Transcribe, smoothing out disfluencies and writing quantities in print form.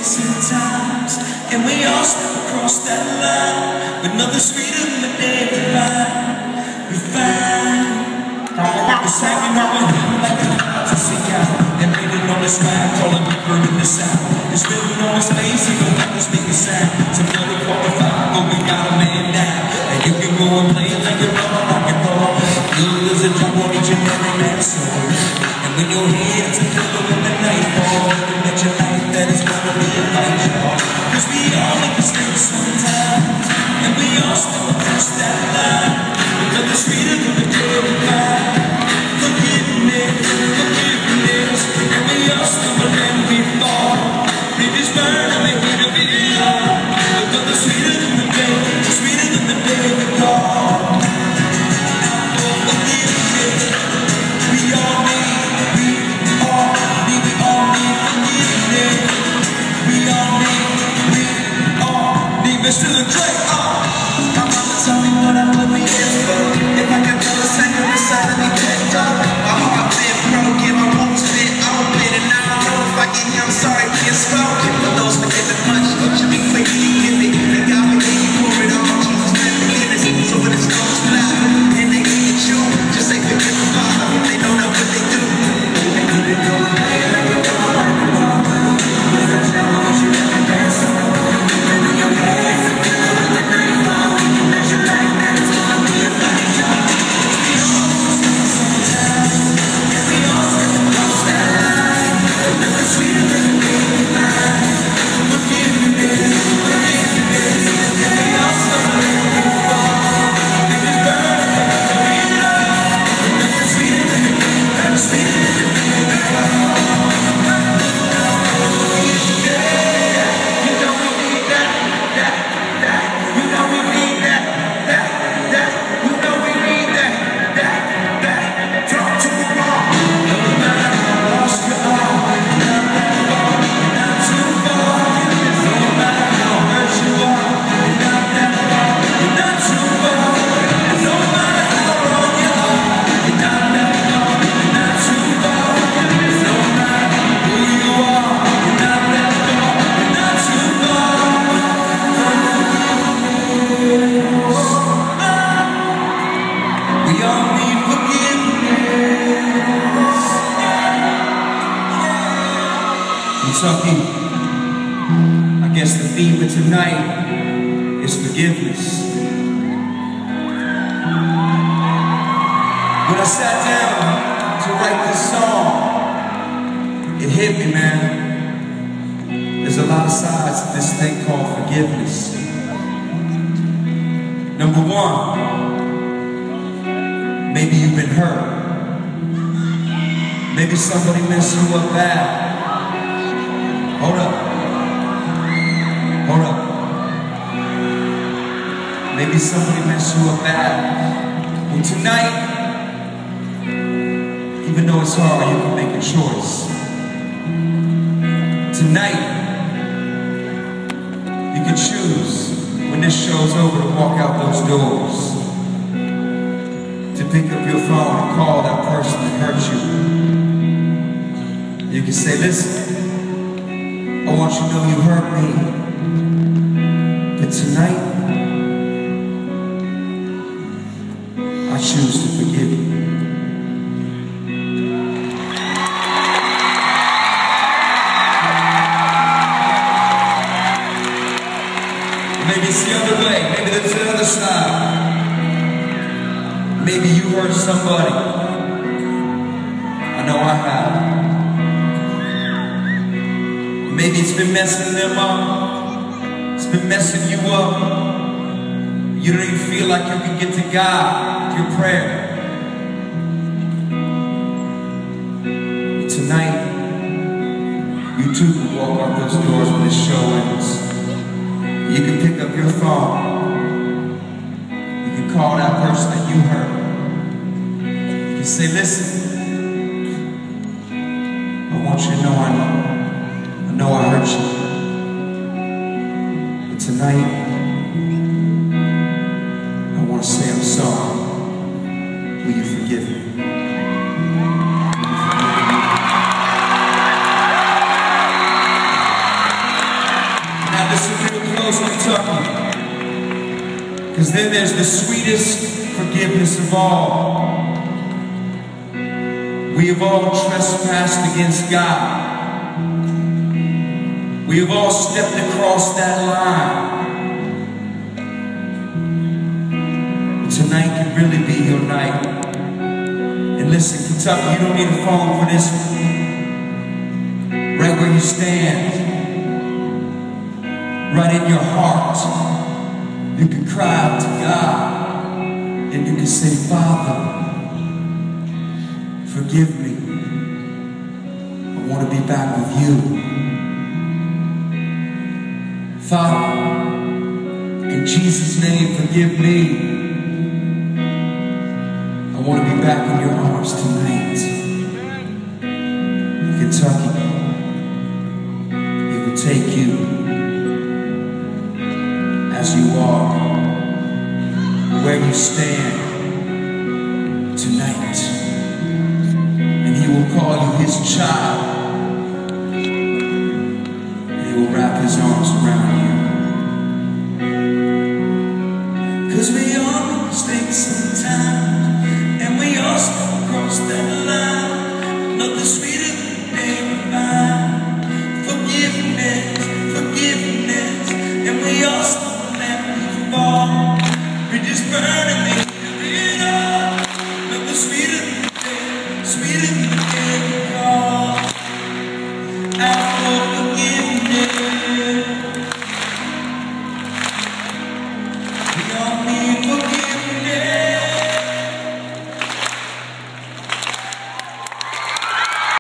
mistakes and times, and we all step across that line, but nothing's sweeter than the day goodbye. We find it's hanging over him like a cloud to see out, and waiting on his ride, calling me burning the sound. It's written on his face, he don't have to speak a sound. Somebody call the fire, but we got a man down, and you can go and play it like you're on rock and roll. Good as a drum on each and every man's soul, and when your head's a pillow in the nightfall, you bet your life that it's gonna be a fight, y'all. Cause we all make mistakes sometimes, and we all still across that line, because it's sweeter than the day we find. Forgiveness, and we all stumble and we fall. Bridges burn and they need to be all, because it's sweeter than the day, sweeter than the day we call. Forgiveness, we all need forgiveness. We all need Mr. Drake. My mama told me what I would be here for. If I could feel a second inside of me picked up, my heart been broken, my wounds been open, and I don't know if I can hear I'm sorry being spoken. For those forgiven much, it should be quick to give it. And God forgive you for it all. Jesus let forgiveness. So when it's close loud and they hate you, just say forgive the Father. They don't know what they do. They couldn't go away like a dog like a ball. Cause I tell them what you never dance on. And when your hands are filled with the nightfall, that's your life that it's gonna be a fight, y'all. We all sometimes, and we all step across that line, nothing sweeter than the day we find. Forgiveness, and we all stumble and we fall. Bridges burn and we love, nothing sweeter than the day, nothing sweeter than the day we fall. Kentucky, I guess the theme of tonight is forgiveness. When I sat down to write this song, it hit me, man. There's a lot of sides to this thing called forgiveness. Number one, maybe you've been hurt. Maybe somebody messed you up bad. Hold up. Hold up. Maybe somebody messed you up bad. Well, tonight, even though it's hard, you can make a choice. Tonight, you can choose, when this show's over, to walk out those doors, to pick up your phone and call that person that hurt you. You can say, listen, I want you to know you hurt me, but tonight, I choose to forgive you. Maybe it's the other way, maybe there's the other side. Maybe you hurt somebody. I know I have. Maybe it's been messing them up. It's been messing you up. You don't even feel like you can get to God with your prayer. But tonight, you too can walk out those doors when this show ends. You can pick up your phone. You can call that person that you hurt. You can say, listen, I want you to know I know I hurt you, but tonight, I want to say I'm sorry. Will you forgive me? Because then there's the sweetest forgiveness of all. We have all trespassed against God. We have all stepped across that line. But tonight can really be your night. And listen, Kentucky, you don't need a phone for this one. Right where you stand, right in your heart, you can cry out to God and you can say, Father, forgive me. I want to be back with you. Father, in Jesus' name, forgive me. I want to be back in your arms tonight. In Kentucky, He will take you as you are, where you stand.